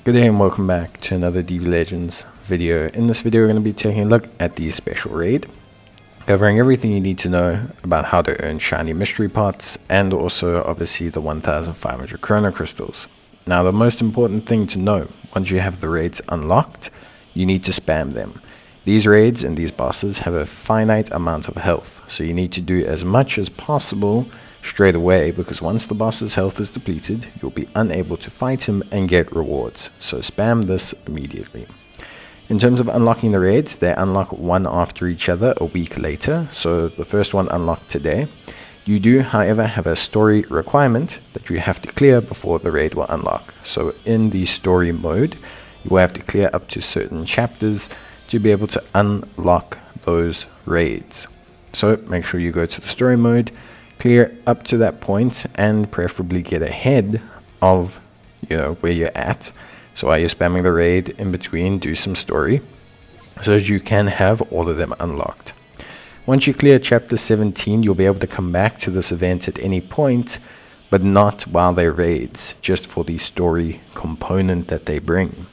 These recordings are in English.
Good day and welcome back to another DB Legends video. In this video we're going to be taking a look at the special raid, covering everything you need to know about how to earn shiny mystery pots and also obviously the 1500 chrono crystals. Now the most important thing to know, once you have the raids unlocked, you need to spam them. These raids and these bosses have a finite amount of health, so you need to do as much as possible straight away, because once the boss's health is depleted, you'll be unable to fight him and get rewards. So spam this immediately. In terms of unlocking the raids, they unlock one after each other a week later. So the first one unlocked today. You do, however, have a story requirement that you have to clear before the raid will unlock. So in the story mode, you will have to clear up to certain chapters to be able to unlock those raids. So make sure you go to the story mode, clear up to that point, and preferably get ahead of where you're at. So while you're spamming the raid, in between do some story so that you can have all of them unlocked. Once you clear chapter 17, you'll be able to come back to this event at any point, but not while they're raids, just for the story component that they bring.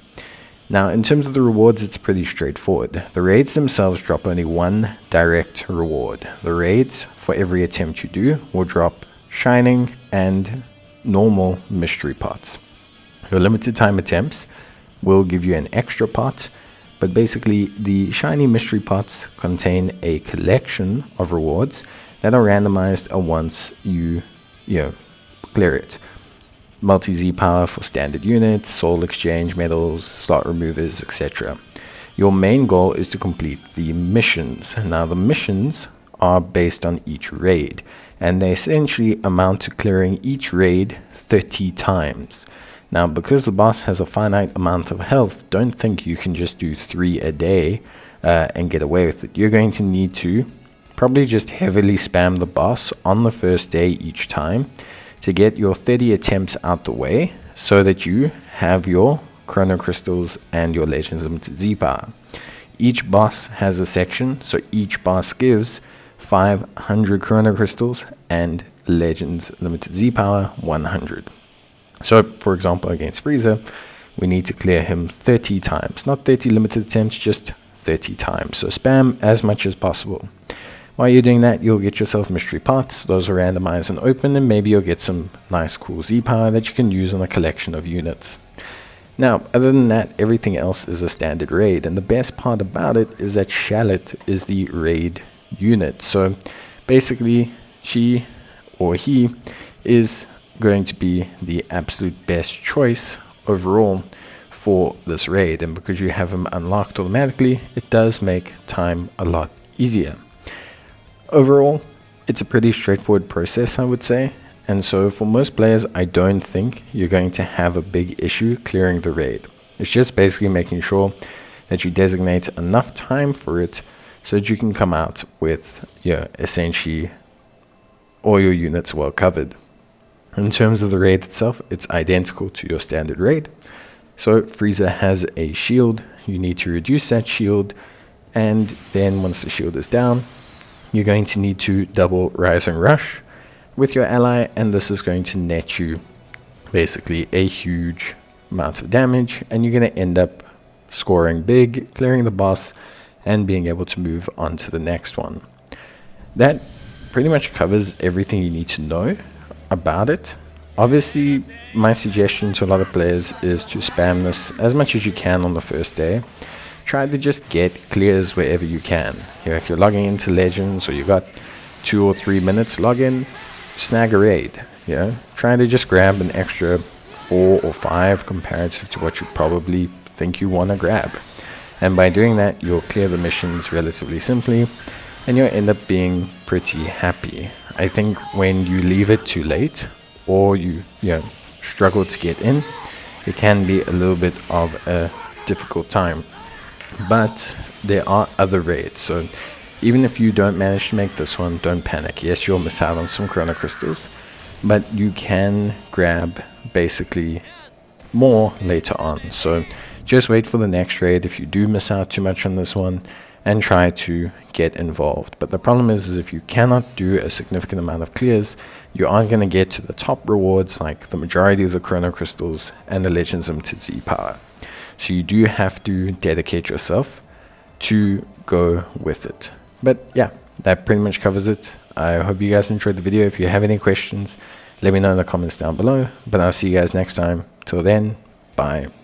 Now, in terms of the rewards, it's pretty straightforward. The raids themselves drop only one direct reward. The raids, for every attempt you do, will drop shining and normal mystery pots. Your limited time attempts will give you an extra pot, but basically the shiny mystery pots contain a collection of rewards that are randomized once you clear it. Multi-Z power for standard units, soul exchange medals, slot removers, etc. Your main goal is to complete the missions. Now the missions are based on each raid, and they essentially amount to clearing each raid 30 times. Now because the boss has a finite amount of health, don't think you can just do 3 a day and get away with it. You're going to need to probably just heavily spam the boss on the first day each time to get your 30 attempts out the way, so that you have your chrono crystals and your Legends Limited Z power. Each boss has a section, so each boss gives 500 chrono crystals and Legends Limited Z power 100. So for example, against Frieza, we need to clear him 30 times, not 30 limited attempts, just 30 times. So spam as much as possible. While you're doing that, you'll get yourself mystery pots. Those are randomized and open, and maybe you'll get some nice cool Z power that you can use on a collection of units. Now, other than that, everything else is a standard raid, and the best part about it is that Shallot is the raid unit. So basically, she or he is going to be the absolute best choice overall for this raid, and because you have him unlocked automatically, it does make time a lot easier. Overall, it's a pretty straightforward process, I would say, and so for most players, I don't think you're going to have a big issue clearing the raid. It's just basically making sure that you designate enough time for it so that you can come out with essentially all your units well covered. In terms of the raid itself, it's identical to your standard raid. So Frieza has a shield. You need to reduce that shield, and then once the shield is down, you're going to need to double Rise and Rush with your ally, and this is going to net you basically a huge amount of damage, and you're going to end up scoring big, clearing the boss, and being able to move on to the next one. That pretty much covers everything you need to know about it. Obviously, my suggestion to a lot of players is to spam this as much as you can on the first day. Try to just get clears wherever you can. If you're logging into Legends, or you got 2 or 3 minutes, log in, snag a raid. Try to just grab an extra 4 or 5 comparative to what you probably think you want to grab. And by doing that, you'll clear the missions relatively simply, and you'll end up being pretty happy. I think when you leave it too late, or you struggle to get in, it can be a little bit of a difficult time. But there are other raids, so even if you don't manage to make this one, don't panic. Yes, you'll miss out on some chrono crystals, but you can grab basically more later on. So just wait for the next raid. If you do miss out too much on this one, and try to get involved. But the problem is if you cannot do a significant amount of clears, you aren't going to get to the top rewards like the majority of the Chrono Crystals and the Legends Limited Z power. So you do have to dedicate yourself to go with it. But yeah, that pretty much covers it. I hope you guys enjoyed the video. If you have any questions, let me know in the comments down below. But I'll see you guys next time. Till then, bye.